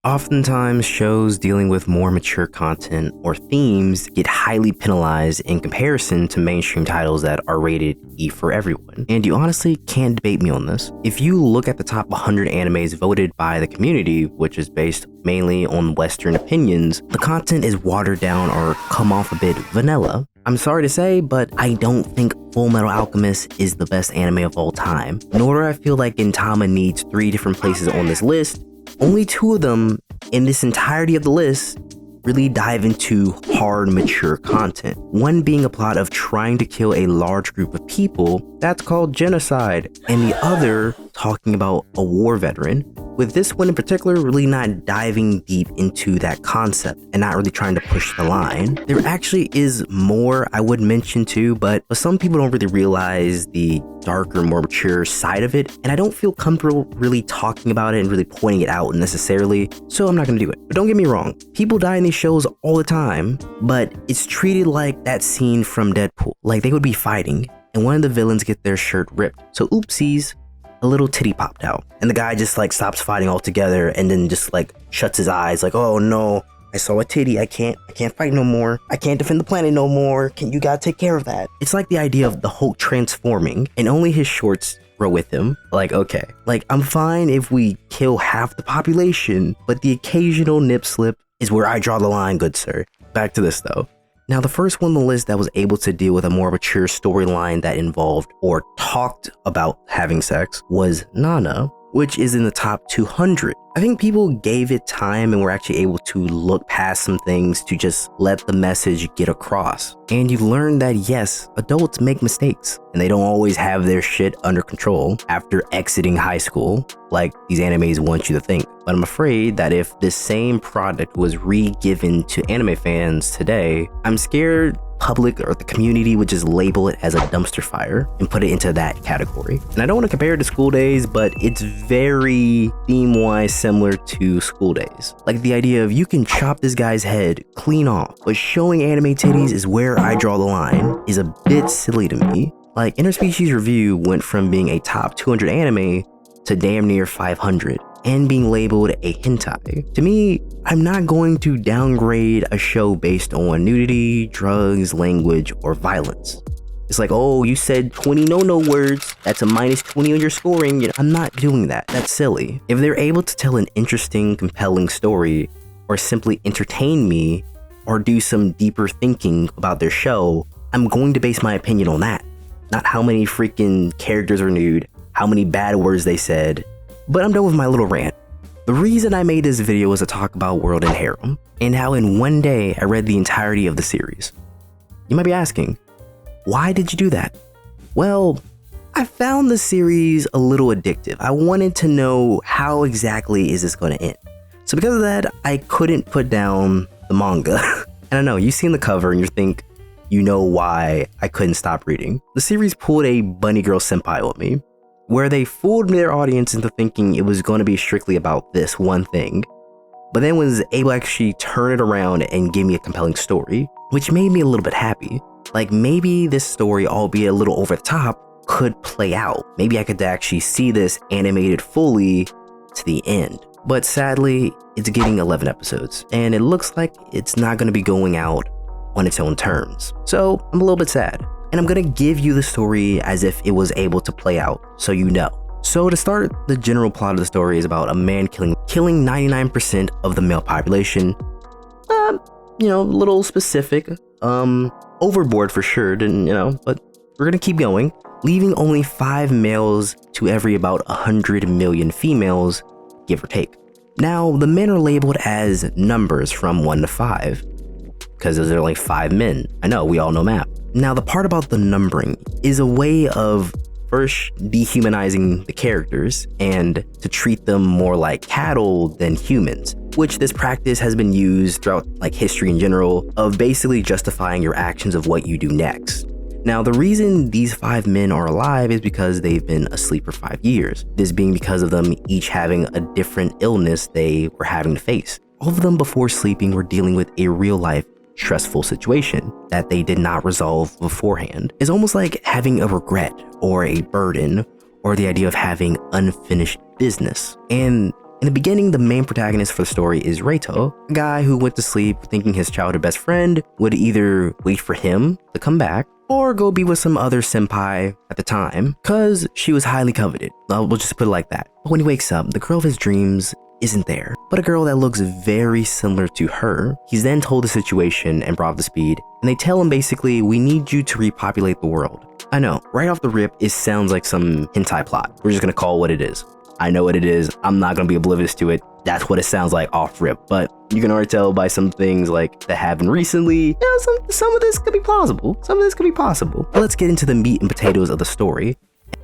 Oftentimes, shows dealing with more mature content or themes get highly penalized in comparison to mainstream titles that are rated E for everyone. And you honestly can't debate me on this. If you look at the top 100 animes voted by the community, which is based mainly on Western opinions, the content is watered down or come off a bit vanilla. I'm sorry to say, but I don't think Full Metal Alchemist is the best anime of all time. Nor do I feel like Gintama needs 3 different places on this list. Only 2 of them in this entirety of the list really dive into hard, mature content. One being a plot of trying to kill a large group of people, that's called genocide, and the other talking about a war veteran, with this one in particular really not diving deep into that concept and not really trying to push the line. There actually is more I would mention too, but some people don't really realize the darker, more mature side of it, and I don't feel comfortable really talking about it and really pointing it out necessarily, so I'm not gonna do it. But don't get me wrong, people die in these shows all the time, but it's treated like that scene from Deadpool. Like they would be fighting, and one of the villains get their shirt ripped. So oopsies, a little titty popped out, and the guy just like stops fighting altogether and then just like shuts his eyes like, oh no, I saw a titty, I can't fight no more, I can't defend the planet no more, you gotta take care of that. It's like the idea of the Hulk transforming and only his shorts grow with him. Like, okay, like I'm fine if we kill half the population, but the occasional nip slip is where I draw the line, good sir. Back to this though. Now, the first one on the list that was able to deal with a more mature storyline that involved or talked about having sex was Nana, which is in the top 200. I think people gave it time and were actually able to look past some things to just let the message get across. And you learn that yes, adults make mistakes and they don't always have their shit under control after exiting high school, like these animes want you to think. But I'm afraid that if this same product was re-given to anime fans today, I'm scared public or the community would just label it as a dumpster fire and put it into that category. And I don't want to compare it to School Days, but it's very theme-wise similar to School Days. Like the idea of you can chop this guy's head clean off, but showing anime titties is where I draw the line is a bit silly to me. Like Interspecies Review went from being a top 200 anime to damn near 500. And being labeled a hentai. To me, I'm not going to downgrade a show based on nudity, drugs, language, or violence. It's like, oh, you said 20 no-no words, that's a minus 20 on your scoring. I'm not doing that. That's silly. If they're able to tell an interesting, compelling story, or simply entertain me, or do some deeper thinking about their show, I'm going to base my opinion on that. Not how many freaking characters are nude, how many bad words they said. But I'm done with my little rant. The reason I made this video was to talk about World End Harem, and how in one day I read the entirety of the series. You might be asking, why did you do that? Well, I found the series a little addictive. I wanted to know how exactly is this going to end. So because of that, I couldn't put down the manga. And I know, you've seen the cover and you think, you know why I couldn't stop reading. The series pulled a bunny girl senpai on me, where they fooled their audience into thinking it was going to be strictly about this one thing, but then was able to actually turn it around and give me a compelling story, which made me a little bit happy. Like maybe this story, albeit a little over the top, could play out. Maybe I could actually see this animated fully to the end. But sadly, it's getting 11 episodes, and it looks like it's not going to be going out on its own terms. So I'm a little bit sad. And I'm gonna give you the story as if it was able to play out, so you know. So to start, the general plot of the story is about a man killing 99% of the male population. A little specific, overboard for sure, but we're gonna keep going, leaving only 5 males to every about 100 million females, give or take. Now, the men are labeled as numbers from 1 to 5, because there are only 5 men. I know, we all know math. Now, the part about the numbering is a way of first dehumanizing the characters and to treat them more like cattle than humans, which this practice has been used throughout like history in general of basically justifying your actions of what you do next. Now, the reason these 5 men are alive is because they've been asleep for 5 years, this being because of them each having a different illness they were having to face. All of them before sleeping were dealing with a real life stressful situation that they did not resolve beforehand. It's almost like having a regret or a burden or the idea of having unfinished business. And In the beginning, the main protagonist for the story is Reito, a guy who went to sleep thinking his childhood best friend would either wait for him to come back or go be with some other senpai at the time, cause she was highly coveted. We'll just put it like that. But when he wakes up, the girl of his dreams isn't there, but a girl that looks very similar to her. He's then told the situation and brought up to speed, and they tell him basically, we need you to repopulate the world. I know, right off the rip, it sounds like some hentai plot. We're just gonna call it what it is. I know what it is. I'm not gonna be oblivious to it. That's what it sounds like off rip, but you can already tell by some things like that happened recently, some of this could be plausible. Some of this could be possible. But let's get into the meat and potatoes of the story.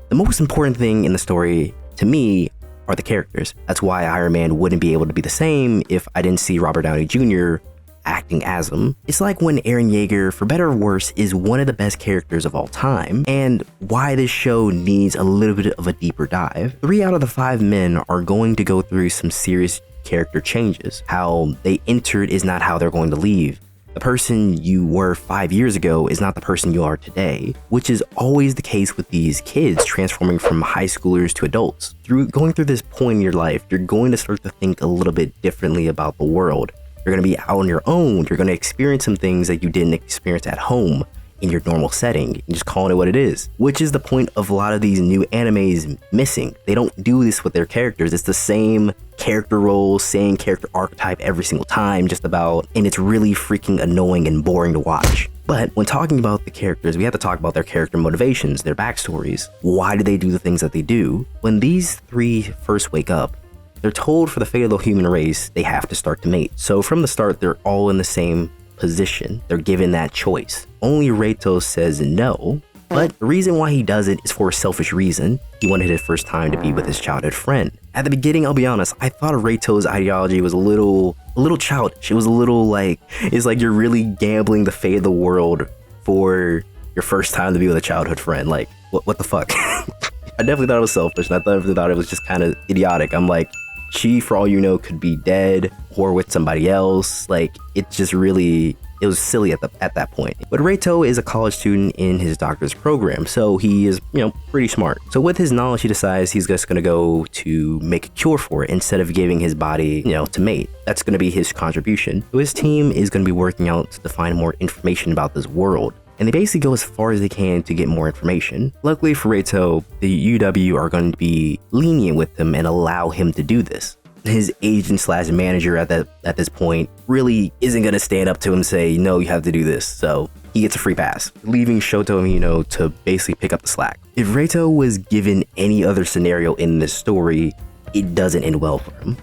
The most important thing in the story, to me, are the characters. That's why Iron Man wouldn't be able to be the same if I didn't see Robert Downey Jr. acting as him. It's like when Eren Yeager, for better or worse, is one of the best characters of all time, and why this show needs a little bit of a deeper dive. 3 out of the 5 men are going to go through some serious character changes. How they entered is not how they're going to leave. The person you were 5 years ago is not the person you are today, which is always the case with these kids transforming from high schoolers to adults. Through going through this point in your life, you're going to start to think a little bit differently about the world. You're going to be out on your own. You're going to experience some things that you didn't experience at home in your normal setting. You're just calling it what it is, which is the point of a lot of these new animes missing. They don't do this with their characters. It's the same character role, same character archetype every single time, just about, and it's really freaking annoying and boring to watch. But when talking about the characters, we have to talk about their character motivations, their backstories. Why do they do the things that they do? When these 3 first wake up, they're told for the fate of the human race, they have to start to mate. So from the start, they're all in the same position. They're given that choice. Only Reito says no, but the reason why he does it is for a selfish reason. He wanted his first time to be with his childhood friend. At the beginning, I'll be honest, I thought Reito's ideology was a little childish. It was a little like, it's like you're really gambling the fate of the world for your first time to be with a childhood friend. Like, what the fuck? I definitely thought it was selfish, and I definitely thought it was just kind of idiotic. I'm like, she, for all you know, could be dead or with somebody else. Like, it's just really, it was silly at that point. But Reito is a college student in his doctor's program, so he is, pretty smart. So with his knowledge, he decides he's just gonna go to make a cure for it instead of giving his body, to mate. That's gonna be his contribution. So his team is gonna be working out to find more information about this world. And they basically go as far as they can to get more information. Luckily for Reito, the UW are going to be lenient with him and allow him to do this. His agent / manager at this point really isn't going to stand up to him and say, no, you have to do this. So he gets a free pass, leaving Shoto and to basically pick up the slack. If Reito was given any other scenario in this story, it doesn't end well for him.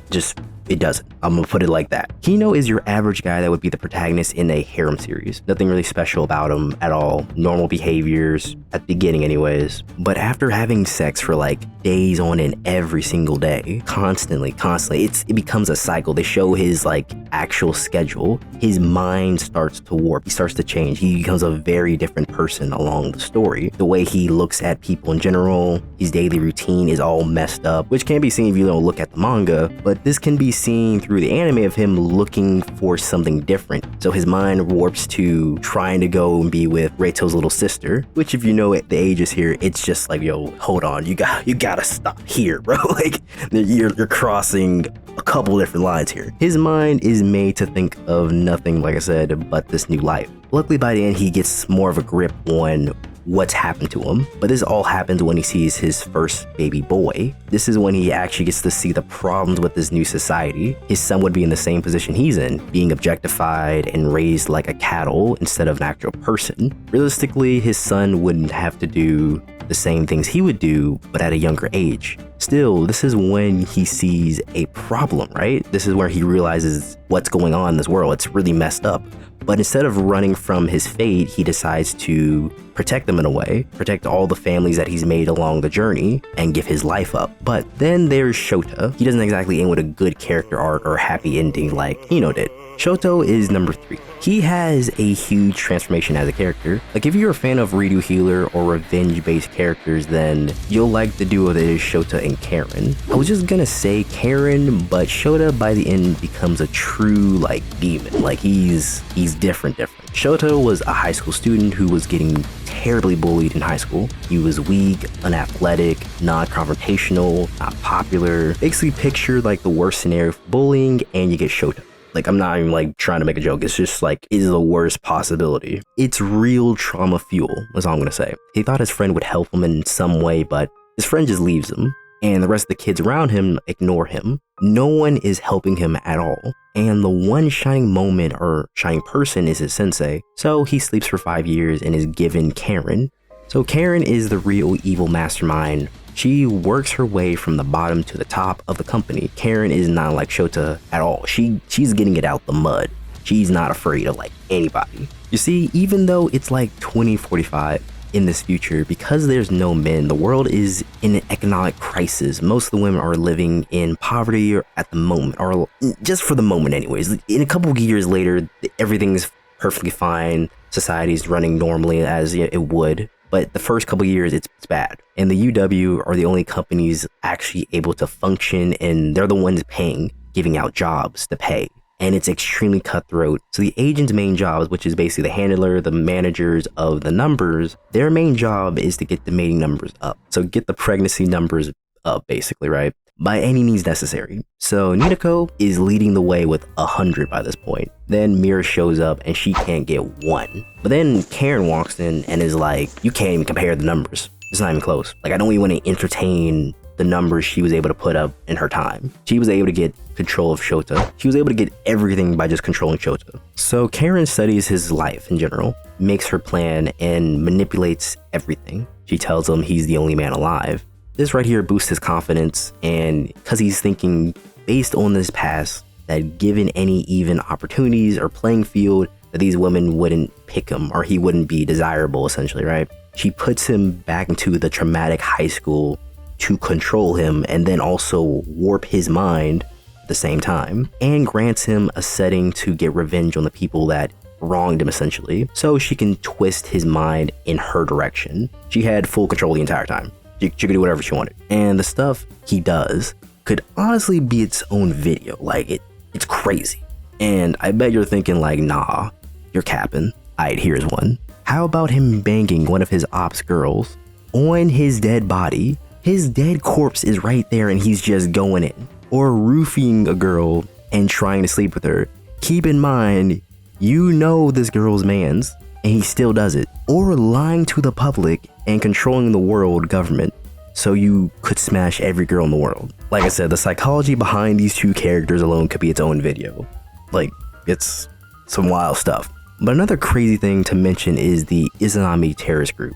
It doesn't. I'm gonna put it like that. Hino is your average guy that would be the protagonist in a harem series. Nothing really special about him at all. Normal behaviors, at the beginning anyways. But after having sex for like days on end every single day, constantly, it becomes a cycle. They show his like actual schedule. His mind starts to warp. He starts to change. He becomes a very different person along the story. The way he looks at people in general, his daily routine is all messed up, which can be seen if you don't look at the manga, but this can be seen through the anime of him looking for something different. So his mind warps to trying to go and be with Reito's little sister, which if you know at the ages here, it's just like, yo, hold on, you gotta stop here, bro. Like you're crossing a couple different lines here. His mind is made to think of nothing, like I said, but this new life. Luckily by the end, he gets more of a grip on what's happened to him, but this all happens when he sees his first baby boy. This is when he actually gets to see the problems with this new society. His son would be in the same position he's in, being objectified and raised like a cattle instead of an actual person. Realistically, his son wouldn't have to do the same things he would do, but at a younger age. Still, this is when he sees a problem, right? This is where he realizes what's going on in this world. It's really messed up. But instead of running from his fate, he decides to protect them in a way, protect all the families that he's made along the journey, and give his life up. But then there's Shota. He doesn't exactly end with a good character arc or happy ending like Hino did. Shoto is number 3. He has a huge transformation as a character. Like if you're a fan of redo healer or revenge based characters, then you'll like the duo that is Shota and named Karen. I was just gonna say Karen, but Shota by the end becomes a true like demon. Like he's different. Shoto was a high school student who was getting terribly bullied in high school. He was weak, unathletic, non-confrontational, not popular. Basically picture like the worst scenario for bullying and you get Shoto. Like, I'm not even like trying to make a joke. It's just like, is the worst possibility. It's real trauma fuel, is all I'm gonna say. He thought his friend would help him in some way, but his friend just leaves him. And the rest of the kids around him ignore him. No one is helping him at all. And the one shining moment or shining person is his sensei. So he sleeps for 5 years and is given Karen. So Karen is the real evil mastermind. She works her way from the bottom to the top of the company. Karen is not like Shota at all. She's getting it out the mud. She's not afraid of like anybody. You see, even though it's like 2045 in this future, because there's no men, the world is in an economic crisis. Most of the women are living in poverty at the moment, or just for the moment anyways. In a couple of years later, everything's perfectly fine. Society's running normally as it would. But the first couple of years, it's bad. And the UW are the only companies actually able to function, and they're the ones paying, giving out jobs to pay. And it's extremely cutthroat. So the agent's main jobs, which is basically the handler, the managers of the numbers, their main job is to get the mating numbers up. So get the pregnancy numbers up, basically, right? By any means necessary. So Ninako is leading the way with 100 by this point. Then Mira shows up and she can't get 1. But then Karen walks in and is like, you can't even compare the numbers. It's not even close. Like, I don't even want to entertain the numbers she was able to put up in her time. She was able to get control of Shota. She was able to get everything by just controlling Shota. So Karen studies his life in general, makes her plan, and manipulates everything. She tells him he's the only man alive. This right here boosts his confidence, and because he's thinking based on this past that given any even opportunities or playing field, that these women wouldn't pick him or he wouldn't be desirable, essentially, right? She puts him back into the traumatic high school to control him and then also warp his mind at the same time, and grants him a setting to get revenge on the people that wronged him, essentially, so she can twist his mind in her direction. She had full control the entire time. She could do whatever she wanted. And the stuff he does could honestly be its own video. Like, it's crazy. And I bet you're thinking like, nah, you're capping. Alright, here's one. How about him banging one of his ops girls on his dead body? His dead corpse is right there and he's just going in. Or roofing a girl and trying to sleep with her. Keep in mind, you know this girl's man's, and he still does it. Or lying to the public and controlling the world government so you could smash every girl in the world. Like I said, the psychology behind these two characters alone could be its own video. Like, it's some wild stuff. But another crazy thing to mention is the Izanami terrorist group.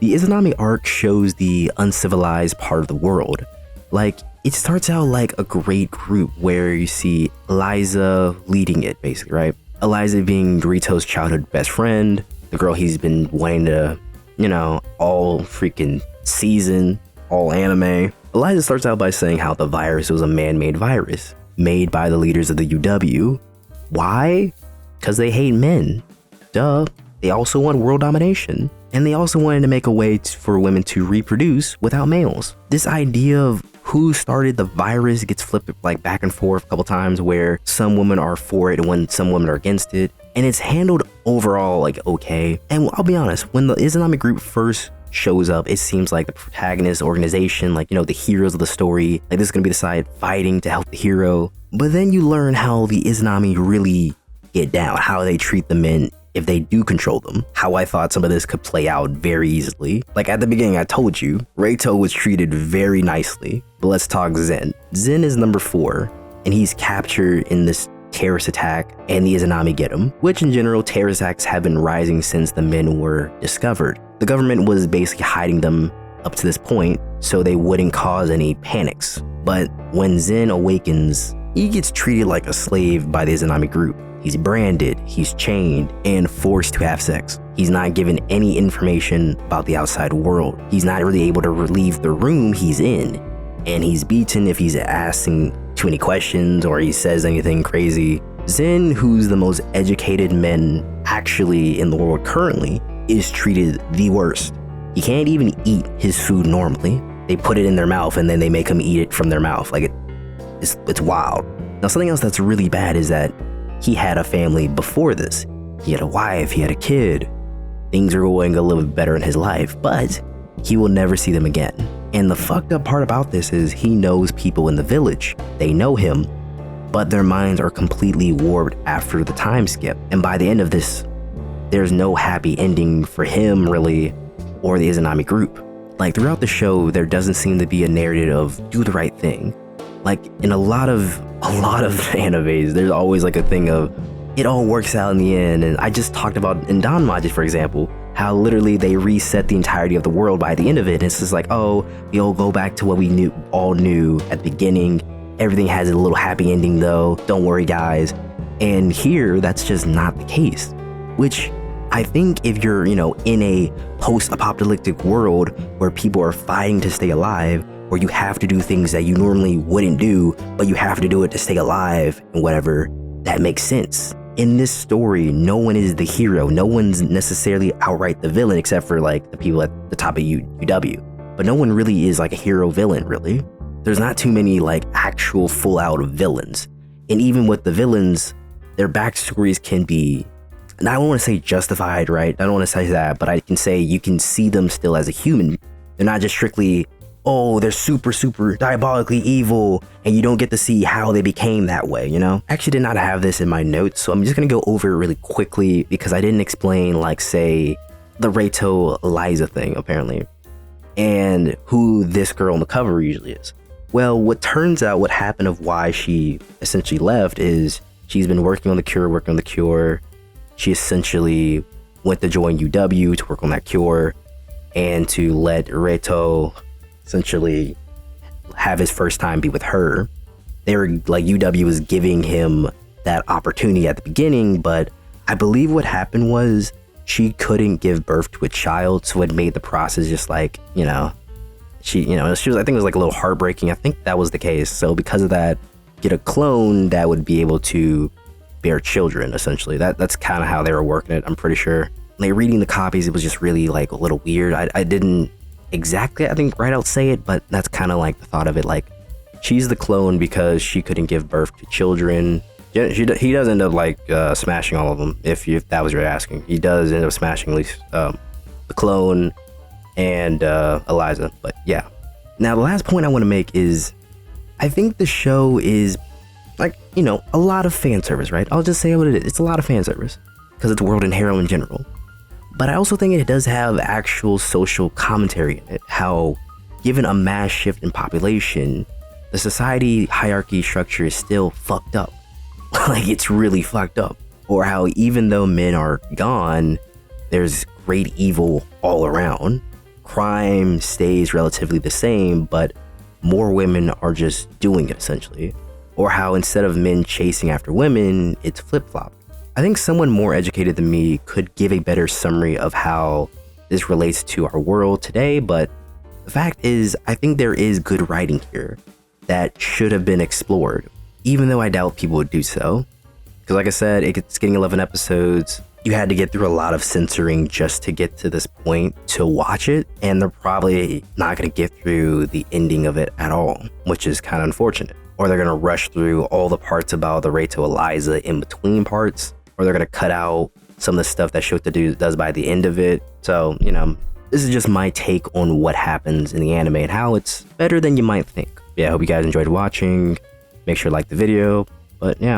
The Izanami arc shows the uncivilized part of the world. Like, it starts out like a great group where you see Eliza leading it, basically, right? Eliza being Dorito's childhood best friend, the girl he's been wanting to, all freaking season, all anime. Eliza starts out by saying how the virus was a man-made virus, made by the leaders of the UW. Why? Because they hate men. Duh. They also want world domination. And they also wanted to make a way for women to reproduce without males. This idea of who started the virus gets flipped like back and forth a couple times, where some women are for it and when some women are against it. And it's handled overall like okay. And I'll be honest, when the Izanami group first shows up, it seems like the protagonist organization, like, the heroes of the story, like this is gonna be the side fighting to help the hero. But then you learn how the Izanami really get down, how they treat the men if they do control them. How I thought some of this could play out very easily. Like at the beginning, I told you, Reito was treated very nicely. But let's talk Zen. Zen is number 4, and he's captured in this terrorist attack, and the Izanami get him, which in general, terrorist attacks have been rising since the men were discovered. The government was basically hiding them up to this point so they wouldn't cause any panics. But when Zen awakens, he gets treated like a slave by the Izanami group. He's branded, he's chained, and forced to have sex. He's not given any information about the outside world. He's not really able to leave the room he's in. And he's beaten if he's asking too many questions or he says anything crazy. Zen, who's the most educated man actually in the world currently, is treated the worst. He can't even eat his food normally. they put it in their mouth and then they make them eat it from their mouth. Like it's wild. Now, something else that's really bad is that he had a family before this. He had a wife, he had a kid. Things are going a little bit better in his life, but he will never see them again. And the fucked up part about this is he knows people in the village. They know him, but their minds are completely warped after the time skip. And by the end of this, there's no happy ending for him really, or the Izanami group. Like throughout the show, there doesn't seem to be a narrative of do the right thing. Like in a lot of animes, there's always like a thing of it all works out in the end. And I just talked about in Danmaji, for example, how literally they reset the entirety of the world by the end of it. And it's just like, oh, we all go back to what we all knew at the beginning. Everything has a little happy ending though. Don't worry, guys. And here, that's just not the case. Which I think if you're, in a post-apocalyptic world where people are fighting to stay alive, where you have to do things that you normally wouldn't do, but you have to do it to stay alive and whatever, that makes sense. In this story, no one is the hero. No one's necessarily outright the villain, except for like the people at the top of UW. But no one really is like a hero villain, really. There's not too many like actual full out villains. And even with the villains, their backstories can be, and I don't want to say justified, right? I don't want to say that, but I can say you can see them still as a human. They're not just strictly, oh, they're super, super diabolically evil, and you don't get to see how they became that way, I actually did not have this in my notes, so I'm just going to go over it really quickly because I didn't explain, like, say, the Reito Eliza thing, apparently, and who this girl on the cover usually is. Well, what turns out what happened of why she essentially left is she's been working on the cure. She essentially went to join UW to work on that cure and to let Reito essentially have his first time be with her. They were like, UW was giving him that opportunity at the beginning, but I believe what happened was she couldn't give birth to a child, so it made the process just like, she was, I think it was like a little heartbreaking. I think that was the case. So because of that, get a clone that would be able to bear children, essentially. That's kind of how they were working it, I'm pretty sure. Like reading the copies, it was just really like a little weird. I didn't exactly, I think, right out say it, but that's kind of like the thought of it. Like, she's the clone because she couldn't give birth to children. He does end up like smashing all of them, if that was what you're asking. He does end up smashing at least the clone and Eliza, but yeah. Now, the last point I want to make is I think the show is like, a lot of fan service, right? I'll just say what it is. It's a lot of fan service because it's World End Harem in general. But I also think it does have actual social commentary in it. How, given a mass shift in population, the society hierarchy structure is still fucked up. Like, it's really fucked up. Or how even though men are gone, there's great evil all around. Crime stays relatively the same, but more women are just doing it, essentially. Or how instead of men chasing after women, it's flip-flop. I think someone more educated than me could give a better summary of how this relates to our world today, but the fact is, I think there is good writing here that should have been explored, even though I doubt people would do so. Because like I said, it's getting 11 episodes. You had to get through a lot of censoring just to get to this point to watch it, and they're probably not going to get through the ending of it at all, which is kind of unfortunate. Or they're going to rush through all the parts about the Reito Eliza in between parts, or they're going to cut out some of the stuff that Shoto does by the end of it. So, this is just my take on what happens in the anime and how it's better than you might think. Yeah, I hope you guys enjoyed watching. Make sure to like the video. But yeah.